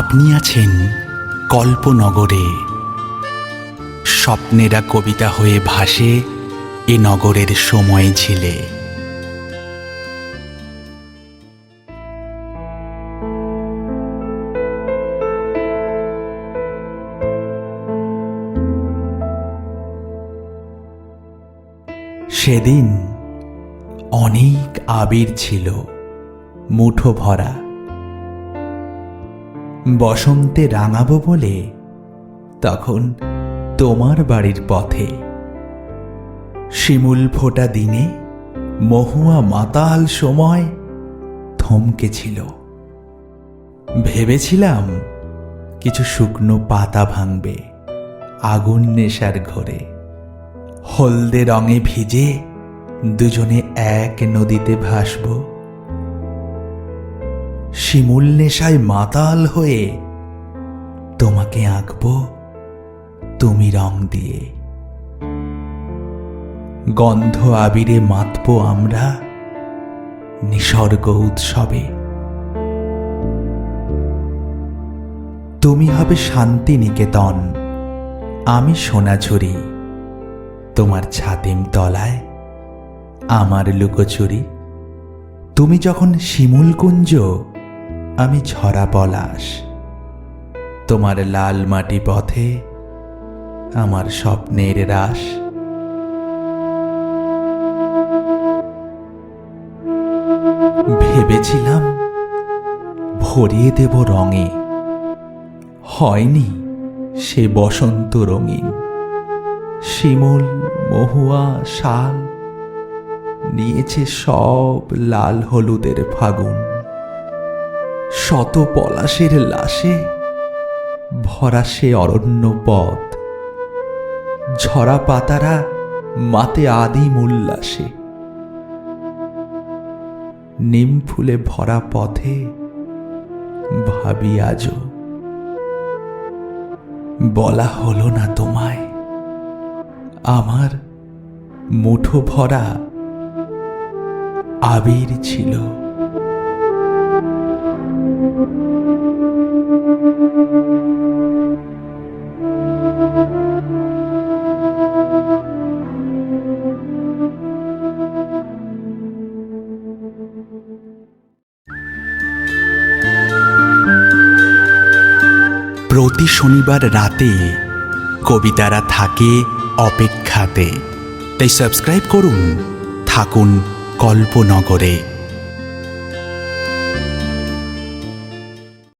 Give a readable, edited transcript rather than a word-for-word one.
আপনি আছেন কল্পনগরে। স্বপ্নেরা কবিতা হয়ে ভাসে এ নগরের সময় ঝিলে। সেদিন অনেক আবির ছিল মুঠো ভরা। বসন্তে রাঙাবো বলে তখন তোমার বাড়ির পথে শিমুল ফোটা দিনে মহুয়া মাতাল সময় থমকেছিল। ভেবেছিলাম কিছু শুকনো পাতা ভাঙবে আগুন নেশার ঘরে। হলদে রঙে ভিজে দুজনে এক নদীতে ভাসব। শিমুল নেশায় মাতাল হয়ে তোমাকে আঁকব তুমি রং দিয়ে। গন্ধ আবিরে মাতব আমরা নিসর্গ উৎসবে। তুমি হবে শান্তি নিকেতন, আমি সোনাঝুরি। তোমার ছাতিম তলায় আমার লুকোচুরি। তুমি যখন শিমুল কুঞ্জ, আমি ঝরা পলাশ। তোমার লাল মাটি পথে আমার স্বপ্নের রাস। ভেবেছিলাম ভরিয়ে দেব রঙে, হয়নি সে বসন্ত রঙিন। শিমুল মহুয়া শাল নিয়েছে সব লাল হলুদের ফাগুন। শত পলাশের লাশে ভরা সে অরণ্য পথ। ঝরা পাতারা মাতে আদিম উল্লাসে। নিম ফুলে ভরা পথে ভাবি আজও বলা হলো না তোমায় আমার মুঠো ভরা আবির ছিল। প্রতি শনিবার রাতে কবিতারা থাকে অপেক্ষাতে। তাই সাবস্ক্রাইব করুন, থাকুন কল্পনগরে।